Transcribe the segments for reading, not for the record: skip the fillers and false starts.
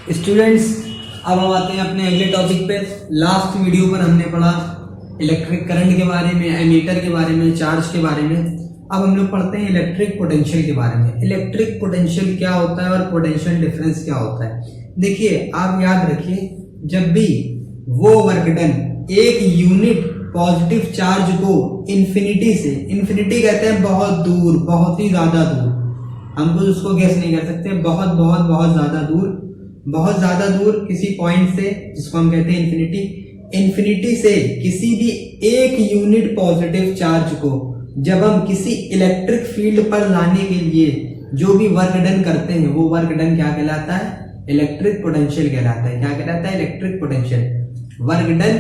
Students, अब हम आते हैं अपने अगले टॉपिक पे। लास्ट वीडियो पर हमने पढ़ा इलेक्ट्रिक करंट के बारे में, एमीटर के बारे में, चार्ज के बारे में। अब हम लोग पढ़ते हैं इलेक्ट्रिक पोटेंशियल के बारे में। इलेक्ट्रिक पोटेंशियल क्या होता है और पोटेंशियल डिफरेंस क्या होता है। देखिए, आप याद रखिए, जब भी वो वर्क डन एक यूनिट पॉजिटिव चार्ज को इन्फिनिटी से, इन्फिनिटी कहते हैं बहुत दूर, बहुत ही ज्यादा दूर, हम कुछ उसको गेस नहीं कर सकते, बहुत बहुत बहुत ज्यादा दूर, बहुत ज्यादा दूर किसी पॉइंट से, जिसको हम कहते हैं इन्फिनिटी, इन्फिनिटी से किसी भी एक यूनिट पॉजिटिव चार्ज को जब हम किसी इलेक्ट्रिक फील्ड पर लाने के लिए जो भी वर्क डन करते हैं, वो वर्क डन क्या कहलाता है? इलेक्ट्रिक पोटेंशियल कहलाता है। क्या कहलाता है? Electric potential. Work done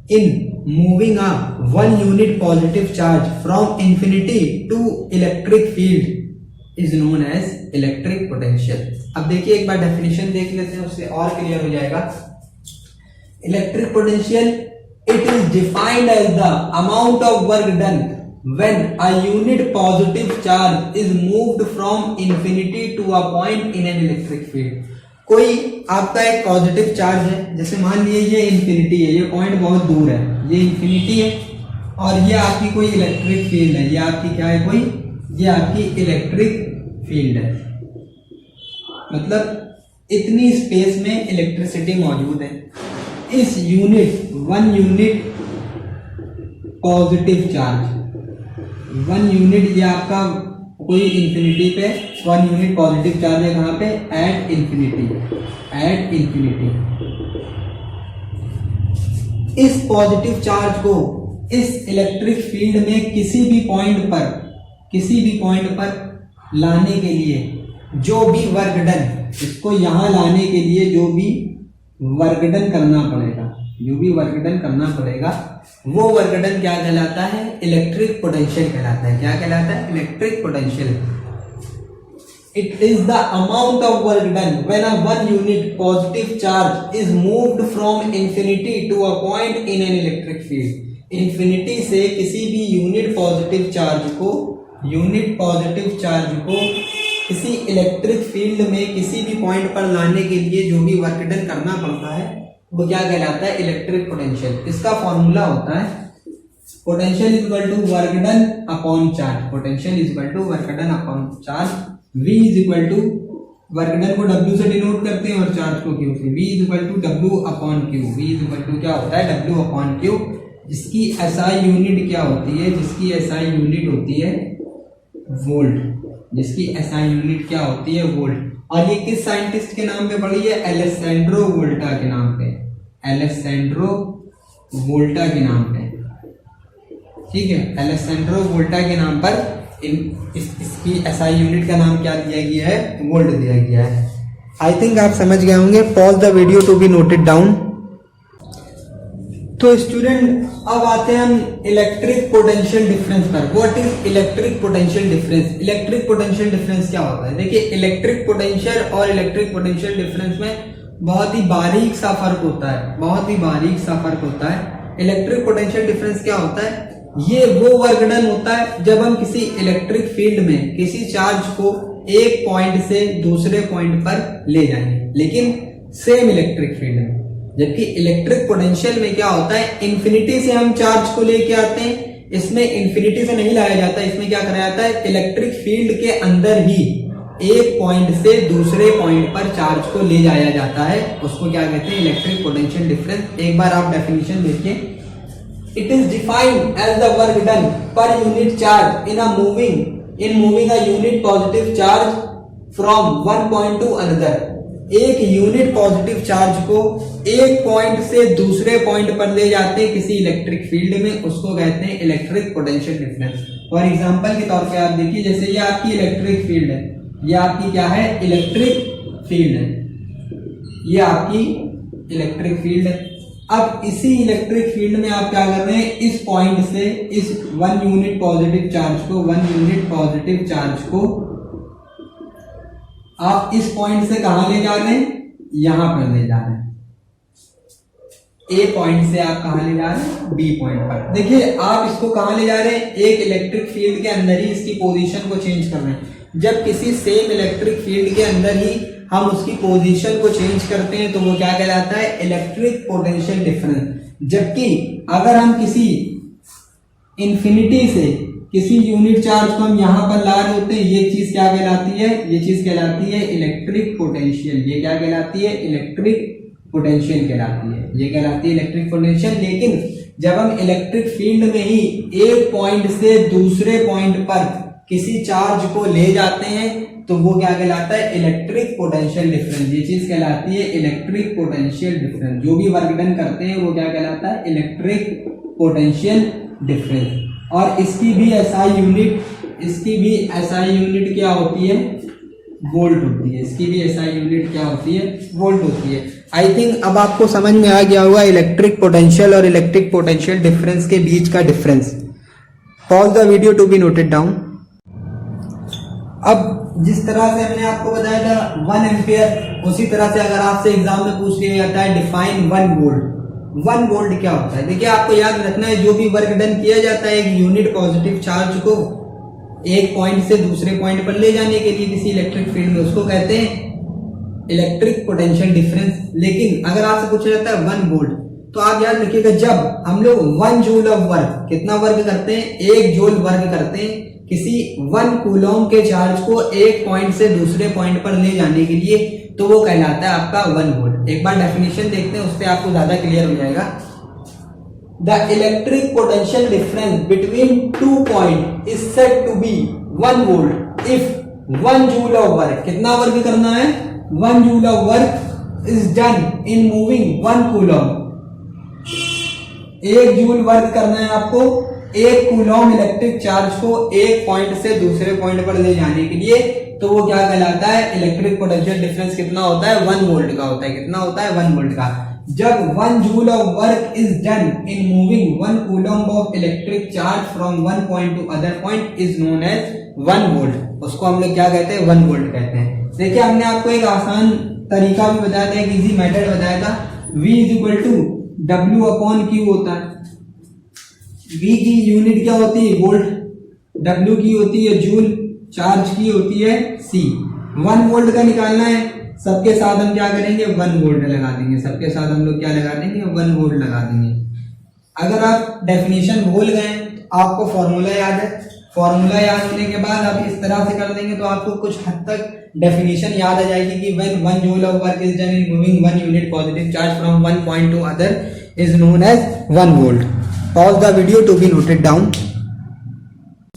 in moving a one unit positive charge from infinity to electric field is known as electric potential. अब देखिए, एक बार डेफिनेशन देख लेते हैं, उससे और क्लियर हो जाएगा। Electric potential, it is defined as the amount of work done when a unit positive charge is moved from infinity to a point in an electric field। कोई आपका एक पॉजिटिव चार्ज है, जैसे मान लीजिए ये इन्फिनिटी है, ये पॉइंट बहुत दूर है, ये इन्फिनिटी है, और ये आपकी कोई इलेक्ट्रिक फील्ड है। ये आपकी क्या है? कोई, ये आपकी इलेक्ट्रिक फील्ड है। मतलब इतनी स्पेस में इलेक्ट्रिसिटी मौजूद है। इस unit, one unit positive charge, one unit, ये आपका कोई इंफिनिटी पे वन यूनिट पॉजिटिव चार्ज है, कहां पे? At infinity, at infinity. इस पॉजिटिव चार्ज को इस इलेक्ट्रिक फील्ड में किसी भी पॉइंट पर लाने के लिए जो भी वर्क डन, इसको यहां लाने के लिए जो भी वर्क डन करना पड़ेगा, जो भी वर्क डन करना पड़ेगा, वो वर्क डन क्या कहलाता है? इलेक्ट्रिक पोटेंशियल कहलाता है। क्या कहलाता है? Electric potential. It is the amount of work done when a one unit positive charge is moved from infinity to a point in an electric field. Infinity से किसी भी यूनिट पॉजिटिव चार्ज को किसी इलेक्ट्रिक फील्ड में किसी भी point पर लाने के लिए जो भी वर्क डन करना पड़ता है, वो क्या कहलाता है? Electric potential. इसका फॉर्मूला होता है potential is equal to work done upon charge. Potential is equal to work done upon charge. V is equal to, work done को W से डिनोट करते हैं और चार्ज को Q से। V is equal to W upon Q। V is equal to क्या होता है? W अपॉन Q, जिसकी SI यूनिट क्या होती है? जिसकी SI यूनिट होती है वोल्ट। जिसकी SI यूनिट क्या होती है? वोल्ट। और ये किस साइंटिस्ट के नाम पे पड़ी है? एलेसेंड्रो वोल्टा के नाम पे, एलेसेंड्रो वोल्टा के नाम पे। ठीक है, एलेसेंड्रो वोल्टा के नाम पर इसकी SI यूनिट का नाम क्या दिया गया है? वोल्ट दिया गया है। आई थिंक आप समझ गए होंगे। Pause the video to be noted down. तो स्टूडेंट, अब आते हैं हम इलेक्ट्रिक पोटेंशियल डिफरेंस पर। What is electric potential difference? Electric potential difference क्या होता है? देखिए, इलेक्ट्रिक पोटेंशियल और इलेक्ट्रिक पोटेंशियल डिफरेंस में बहुत ही बारीक सा फर्क होता है, बहुत ही बारीक सा फर्क होता है। इलेक्ट्रिक पोटेंशियल डिफरेंस क्या होता है? ये वो वर्क डन होता है जब हम किसी इलेक्ट्रिक फील्ड में किसी चार्ज को एक पॉइंट से दूसरे पॉइंट पर ले जाएंगे, लेकिन सेम इलेक्ट्रिक फील्ड में। जबकि इलेक्ट्रिक पोटेंशियल में क्या होता है? इन्फिनिटी से हम चार्ज को लेके आते हैं, इसमें इन्फिनिटी से नहीं लाया जाता। इसमें क्या कराया जाता है? इलेक्ट्रिक फील्ड के अंदर ही एक पॉइंट से दूसरे पॉइंट पर चार्ज को ले जाया जाता है। उसको क्या कहते हैं? Electric potential difference. एक बार आप डेफिनेशन देखिए। It is defined as the work done per unit charge in moving a unit positive charge from one point to another. एक यूनिट पॉजिटिव चार्ज को एक पॉइंट से दूसरे पॉइंट पर ले जाते हैं किसी इलेक्ट्रिक फील्ड में, उसको कहते हैं electric potential difference. For example के तौर पे आप देखिए, जैसे ये आपकी इलेक्ट्रिक फील्ड है, ये आपकी क्या है? इलेक्ट्रिक फील्ड है, ये आपकी इलेक्ट्रिक फील्ड है। अब इसी इलेक्ट्रिक फील्ड में आप क्या कर रहे हैं? इस पॉइंट से इस वन यूनिट पॉजिटिव चार्ज को आप इस पॉइंट से कहां ले जा रहे हैं? यहां पर ले जा रहे हैं। ए पॉइंट से आप कहां ले जा रहे हैं? बी पॉइंट पर। देखिए, आप इसको कहां ले जा रहे हैं? एक इलेक्ट्रिक फील्ड के अंदर ही इसकी पोजीशन को चेंज कर रहे हैं। जब किसी सेम इलेक्ट्रिक फील्ड के अंदर ही हम उसकी पोजीशन को चेंज करते हैं तो वो क्या कहलाता है, इलेक्ट्रिक पोटेंशियल डिफरेंस। जबकि अगर हम किसी इन्फिनिटी से किसी यूनिट चार्ज को हम यहाँ पर ला रहे होते हैं, ये चीज क्या कहलाती है, ये चीज कहलाती है इलेक्ट्रिक पोटेंशियल। ये क्या कहलाती है, इलेक्ट्रिक पोटेंशियल कहलाती है, ये कहलाती है इलेक्ट्रिक पोटेंशियल। लेकिन जब हम इलेक्ट्रिक फील्ड में ही एक पॉइंट से दूसरे पॉइंट पर किसी चार्ज को ले जाते हैं तो वो क्या कहलाता है, इलेक्ट्रिक पोटेंशियल डिफरेंस। ये चीज कहलाती है इलेक्ट्रिक पोटेंशियल डिफरेंस। जो भी वर्क डन करते हैं वो क्या कहलाता है, इलेक्ट्रिक पोटेंशियल डिफरेंस। और इसकी भी एसआई यूनिट क्या होती है, वोल्ट होती है। इसकी भी एसआई यूनिट क्या होती है, वोल्ट होती है। आई थिंक अब आपको समझ में आ गया होगा इलेक्ट्रिक पोटेंशियल और इलेक्ट्रिक पोटेंशियल डिफरेंस के बीच का difference. Pause the video to be noted down. अब जिस तरह से हमने आपको बताया था 1 एम्पियर, उसी तरह से अगर आपसे एग्जाम में पूछ लिया जाता है डिफाइन 1 वोल्ट। 1 वोल्ट क्या होता है, देखिए आपको याद रखना है जो भी वर्क डन किया जाता है एक यूनिट पॉजिटिव चार्ज को एक पॉइंट से दूसरे पॉइंट पर ले जाने के लिए किसी इलेक्ट्रिक फील्ड में, उसको कहते हैं इलेक्ट्रिक पोटेंशियल डिफरेंस। लेकिन अगर आपसे पूछा जाता है 1 वोल्ट तो आप याद रखिएगा जब हम लोग 1 जूल ऑफ वर्क, कितना वर्क करते हैं, 1 जूल वर्क करते हैं किसी 1 कूलॉम के चार्ज को एक पॉइंट से दूसरे पॉइंट पर ले जाने के लिए, तो वो कहलाता है आपका 1 वोल्ट। एक बार डेफिनेशन देखते हैं, उस पर आपको ज्यादा क्लियर हो जाएगा। The electric potential difference between 2 point is said to be 1 volt if 1 joule of work, कितना वर्क करना है, 1 joule of work is done in moving 1 coulomb. 1 joule work करना है आपको एक कूलॉम इलेक्ट्रिक चार्ज को एक पॉइंट से दूसरे पॉइंट पर ले जाने के लिए, तो वो क्या कहलाता है, इलेक्ट्रिक पोटेंशियल डिफरेंस कितना होता है, 1 वोल्ट का होता है। कितना होता है, 1 वोल्ट का। जब 1 joule of work is done in moving 1 coulomb of electric charge from 1 point to other point is known as 1 volt. उसको हम लोग क्या कहते हैं, 1 वोल्ट कहते हैं। देखिए हमने आपको एक आसान तरीका भी बताया था, एक इजी मेथड बताया था। V is equal to W upon Q होता है। V की यूनिट क्या होती है, वोल्ट, W की होती है जूल, चार्ज की होती है C। 1 वोल्ट का निकालना है, सबके साथ हम क्या करेंगे, 1 वोल्ट लगा देंगे। सबके साथ हम लोग क्या लगा देंगे, 1 वोल्ट लगा देंगे। अगर आप डेफिनेशन भूल गए तो आपको फॉर्मूला याद है, फॉर्मूला याद होने के बाद आप इस तरह से कर देंगे तो आपको कुछ हद तक डेफिनेशन याद आ जाएगी कि when 1 joule of work is done in moving 1 unit positive charge from 1 point to other is known as 1 volt. Pause the video to be noted down.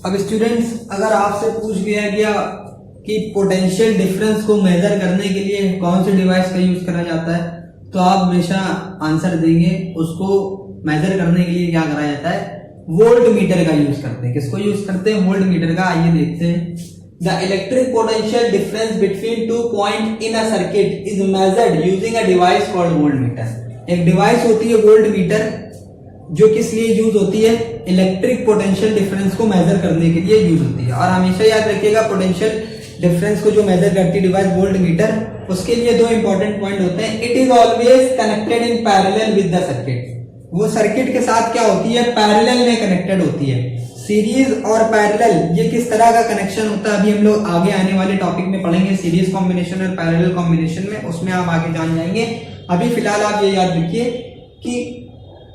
अब स्टूडेंट्स अगर आपसे पूछ लिया गया कि पोटेंशियल डिफरेंस को मेजर करने के लिए कौन से डिवाइस का यूज करा जाता है, तो आप हमेशा आंसर देंगे उसको मेजर करने के लिए क्या करा जाता है, वोल्ट मीटर का यूज करते हैं। किसको यूज करते हैं, वोल्ट मीटर का। आइए देखते हैं। The electric potential difference between 2 point in a circuit is measured using a device called volt meter. एक डिवाइस होती है वोल्ट मीटर, जो किस लिए यूज होती है, इलेक्ट्रिक पोटेंशियल डिफरेंस को मेजर करने के लिए यूज होती है। और हमेशा याद रखिएगा पोटेंशियल डिफरेंस को जो मेजर करती है डिवाइस वोल्ट मीटर, उसके लिए 2 इंपॉर्टेंट पॉइंट होते हैं। It is always connected in parallel with the circuit. वो सर्किट के साथ क्या होती है, पैरेलल में कनेक्टेड होती है। सीरीज और पैरेलल ये किस तरह का कनेक्शन होता है अभी हम लोग आगे आने वाले टॉपिक में पढ़ेंगे, सीरीज कॉम्बिनेशन और पैरेलल कॉम्बिनेशन में, उसमें आप आगे जान जाएंगे। अभी फिलहाल आप ये याद रखिए कि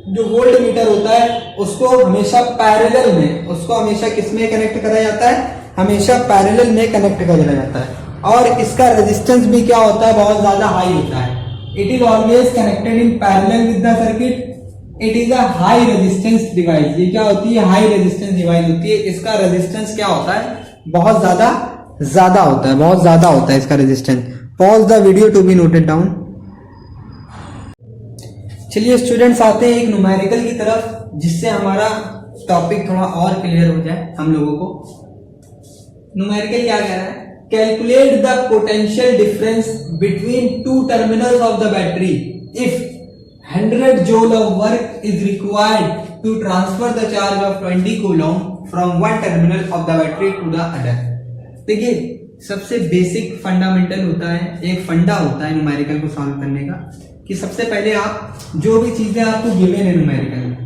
जो वोल्ट मीटर होता है उसको हमेशा पैरेलल में, उसको हमेशा किस में कनेक्ट करा जाता है, हमेशा पैरेलल में कनेक्ट करा जाता है। और इसका रेजिस्टेंस भी क्या होता है, बहुत ज्यादा हाई होता है। It is always connected in parallel with the circuit. It is a high resistance device. ये क्या होती है, हाई रेजिस्टेंस डिवाइस होती है। इसका रेजिस्टेंस क्या होता है, बहुत ज्यादा होता है, बहुत ज्यादा होता है इसका resistance. Pause the video to be noted down. चलिए स्टूडेंट्स आते हैं एक न्यूमेरिकल की तरफ, जिससे हमारा टॉपिक थोड़ा और क्लियर हो जाए हम लोगों को। न्यूमेरिकल क्या कह रहा है, calculate the potential difference between 2 terminals of the battery if 100 joule of work is required to transfer the charge of 20 coulomb from one terminal of the battery to the other। देखिए सबसे basic fundamental होता है, एक फंडा होता है numerical को solve करने का, कि सबसे पहले आप जो भी चीजें आपको गिवन है न्यूमेरिकल में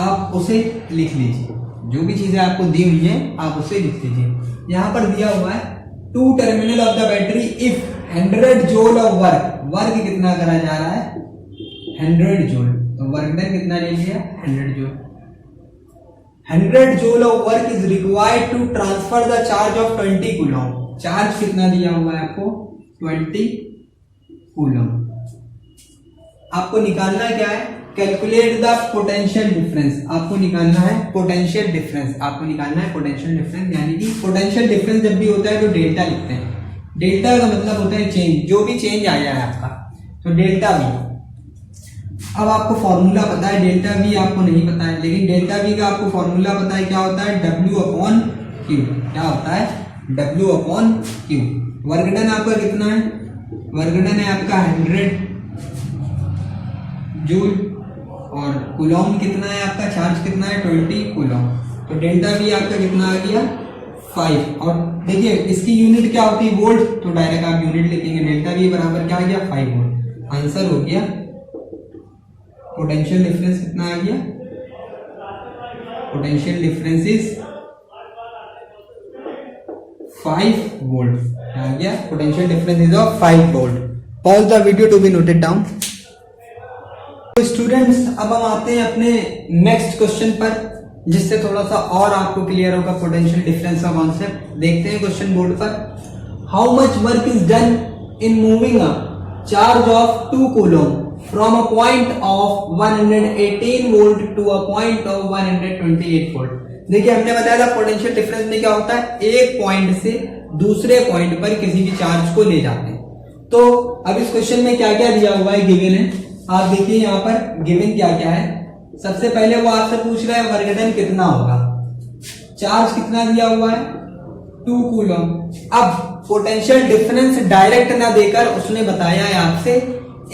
आप उसे लिख लीजिए। जो भी चीजें आपको दी हुई है आप उसे लिख लीजिए। यहाँ पर दिया हुआ है 2 terminal of the battery if 100 joule of work कितना करा जा रहा है 100 जूल, तो वर्क डन कितना ले लिया 100 joule. 100 joule of work is required to transfer the charge of 20 coulomb. Charge कितना दिया हुआ है आपको 20 कूलम। आपको निकालना क्या है, कैलकुलेट द पोटेंशियल डिफरेंस। आपको निकालना है पोटेंशियल डिफरेंस, आपको निकालना है पोटेंशियल डिफरेंस, यानी कि पोटेंशियल डिफरेंस जब भी होता है तो डेल्टा लिखते हैं। डेल्टा का मतलब होता है चेंज, जो भी चेंज आया है आपका, तो डेल्टा वी। अब आपको फॉर्मूला पता है, डेल्टा वी आपको नहीं पता है, लेकिन डेल्टा वी का आपको फॉर्मूला पता है, क्या होता है W अपॉन क्यू। क्या होता है W अपॉन क्यू। वर्कडन आपका कितना है, वर्कडन है आपका 100 जूल, और कूलम कितना है आपका, चार्ज कितना है 20 कूलम। तो डेल्टा वी आपका कितना आ गया 5। और देखिए इसकी यूनिट क्या होती है वोल्ट, तो डायरेक्ट आप यूनिट लिखेंगे, डेल्टा वी बराबर क्या आ गया 5 वोल्ट। आंसर हो गया पोटेंशियल डिफरेंस कितना आ गया, पोटेंशियल डिफरेंस इज 5 वोल्ट आ गया, potential difference is of 5 volt. Pause the video to be noted down. तो स्टूडेंट्स अब हम आते हैं अपने नेक्स्ट क्वेश्चन पर, जिससे थोड़ा सा और आपको क्लियर होगा पोटेंशियल डिफरेंस का कॉन्सेप्ट। देखते हैं क्वेश्चन बोर्ड पर। How much work is done in moving a charge of 2 coulomb from a point of 118 volt to a point of 128 volt. देखिए हमने बताया था पोटेंशियल डिफरेंस में क्या होता है, एक पॉइंट से दूसरे पॉइंट पर किसी भी चार्ज को ले जाते हैं। तो अब इस क्वेश्चन में क्या क्या दिया हुआ है, गिवन है। आप देखिए यहाँ पर गिवन क्या क्या है। सबसे पहले वो आपसे पूछ रहा है वर्क डन कितना होगा, चार्ज कितना दिया हुआ है 2 कूलम। अब पोटेंशियल डिफरेंस डायरेक्ट ना देकर उसने बताया है आपसे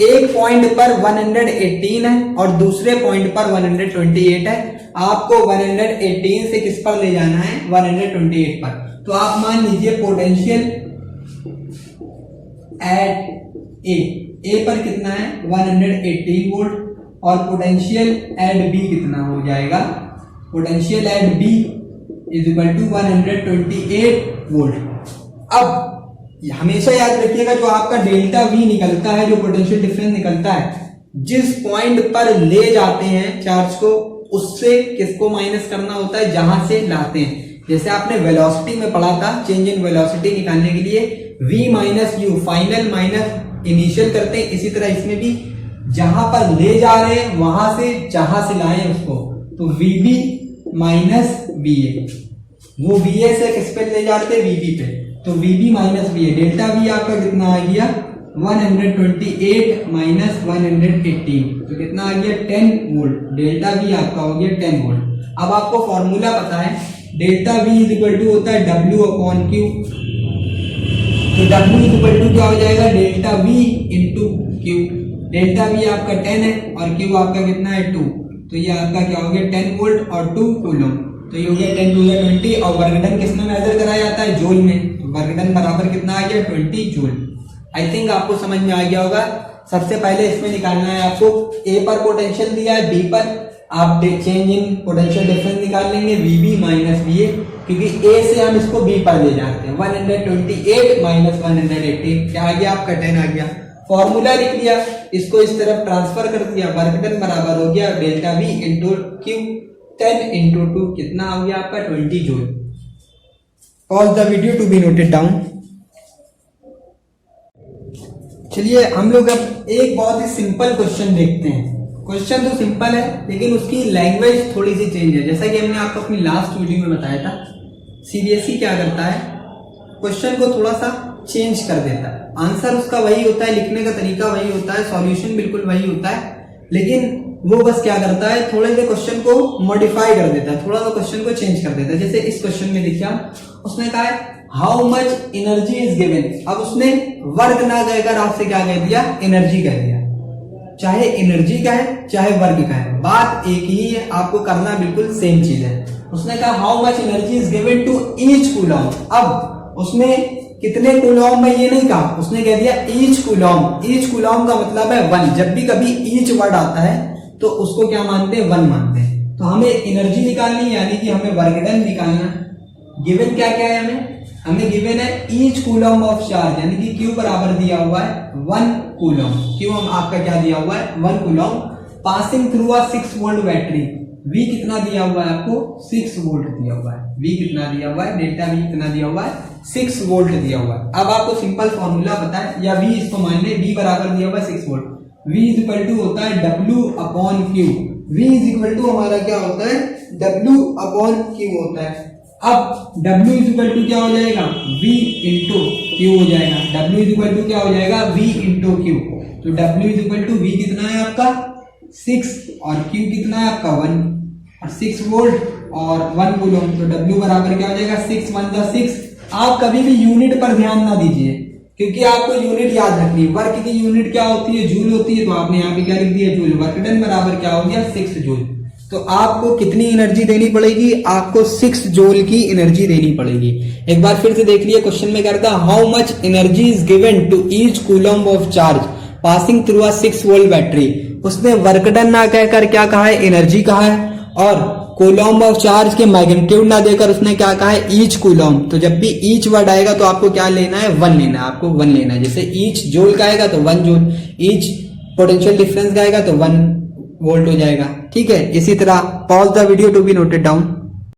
एक पॉइंट पर 118 है और दूसरे पॉइंट पर 128 है। आपको 118 से किस पर ले जाना है 128 पर। तो आप मान लीजिए पोटेंशियल एट ए पर कितना है 118 वोल्ट, और पोटेंशियल एट बी कितना हो जाएगा, potential at B is equal to 128 volt. अब हमेशा याद रखिएगा जो आपका डेल्टा वी निकलता है, जो पोटेंशियल डिफरेंस निकलता है, जिस पॉइंट पर ले जाते हैं चार्ज को उससे किसको माइनस करना होता है जहां से लाते हैं। जैसे आपने वेलोसिटी में पढ़ा था, चेंज इन वेलोसिटी निकालने के लिए v minus you final minus initial करते हैं, इसी तरह इसमें भी जहां पर ले जा रहे हैं वहां से जहां से लाए उसको, तो vb माइनस va, वो va से किस पे ले जाते हैं vb पे, तो vb minus va। Delta v आपका कितना आ गया 128 माइनस 118, तो कितना आ गया 10 वोल्ट। डेल्टा v आपका हो गया 10 वोल्ट। अब आपको फॉर्मूला पता है, delta v is equal to होता है W अपॉन क्यू। तो W इज इक्वल टू क्या हो जाएगा, delta v into Q. Delta v आपका 10 है और Q आपका कितना है 2, तो ये आपका क्या हो गया 10 वोल्ट और 2 कूलम, तो ये हो गया 10 टू 20। और वर्क डन किस में मेजर कराया जाता है, जूल में। तो वर्क डन बराबर कितना आ गया 20 जूल। आई थिंक आपको समझ में आ गया होगा। सबसे पहले इसमें निकालना है आपको, ए पर पोटेंशियल दिया है, बी पर आप चेंज इन पोटेंशियल डिफरेंस निकाल लेंगे VB माइनस VA, क्योंकि ए से हम इसको बी पर ले जाते हैं। 128 माइनस 118 क्या आ गया आपका 10 आ गया। फॉर्मूला लिख लिया, इसको इस तरफ ट्रांसफर कर दिया, वर्क डन बराबर हो गया delta V into Q, 10 into 2 कितना हो गया आपका 20 joule. Pause the video to be noted down. चलिए हम लोग अब एक बहुत ही सिंपल क्वेश्चन देखते हैं। क्वेश्चन तो सिंपल है लेकिन उसकी लैंग्वेज थोड़ी सी चेंज है। जैसा कि हमने आपको अपनी लास्ट वीडियो में बताया था, सीबीएसई क्या करता है, क्वेश्चन को थोड़ा सा चेंज कर देता है। आंसर उसका वही होता है, लिखने का तरीका वही होता है, सॉल्यूशन बिल्कुल वही होता है, लेकिन वो बस क्या करता है थोड़े से क्वेश्चन को मॉडिफाई कर देता है, थोड़ा सा क्वेश्चन को चेंज कर देता है। जैसे इस क्वेश्चन में देखिए उसने कहा है how much energy is given. अब उसने वर्क ना कहकर आपसे क्या कह दिया, एनर्जी कह दिया। चाहे एनर्जी का है चाहे वर्क का है, बात एक ही है, आपको करना बिल्कुल सेम चीज है। उसने कहा how much energy is given to each coulomb. अब उसने कितने कूलम में ये नहीं कहा, उसने कह दिया ईच कूलम। ईच कूलम का मतलब है 1। जब भी कभी ईच वर्ड आता है तो उसको क्या मानते हैं 1 मानते हैं। तो हमें एनर्जी निकालनी यानी कि हमें वर्क डन निकालना। गिवन क्या क्या है हमें, हमें गिवन है ईच कूलम ऑफ चार्ज, यानी कि Q बराबर दिया हुआ है 1 कूलम। Q हम आपका क्या दिया हुआ है 1 coulomb passing through a 6 volt battery. V कितना दिया हुआ है आपको 6 वोल्ट दिया हुआ है। V कितना दिया हुआ है, डेल्टा V कितना दिया हुआ है 6 वोल्ट दिया हुआ है। अब आपको सिंपल फॉर्मूला पता है, या V इसको मान ले, V बराबर दिया हुआ है 6 volt. V is equal to होता है W upon Q। V is equal to हमारा क्या होता है W अपॉन Q होता है। अब W इज इक्वल टू क्या हो जाएगा V इंटू Q हो जाएगा। W इज इक्वल टू क्या हो जाएगा V इंटू Q। तो W is equal to V कितना है आपका 6 और Q कितना है आपका 1 और 6 वोल्ट और 1 कूलम। तो W बराबर क्या हो जाएगा 6 1 जा 6। आप कभी भी यूनिट पर ध्यान ना दीजिए, क्योंकि आपको यूनिट याद रखनी है। वर्क की यूनिट क्या होती है जूल होती है, तो आपने यहाँ पे क्या लिख दिया जूल। वर्क डन बराबर क्या हो गया 6 जूल। तो आपको कितनी एनर्जी देनी पड़ेगी, आपको 6 जूल की एनर्जी देनी पड़ेगी। एक बार फिर से देख लिए क्वेश्चन में करता how much energy is given to each coulomb of charge passing through a 6 volt battery. उसने वर्क डन ना कहकर क्या कहा है एनर्जी कहा है, और कूलम ऑफ चार्ज के मैग्नीट्यूड ना देकर उसने क्या कहा है ईच कूलम। तो जब भी ईच वर्ड आएगा तो आपको क्या लेना है 1 लेना है, आपको 1 लेना है। जैसे ईच जूल का आएगा तो 1 जूल, ईच पोटेंशियल डिफरेंस का आएगा तो 1 वोल्ट हो जाएगा। ठीक है, इसी तरह pause the video to be noted down.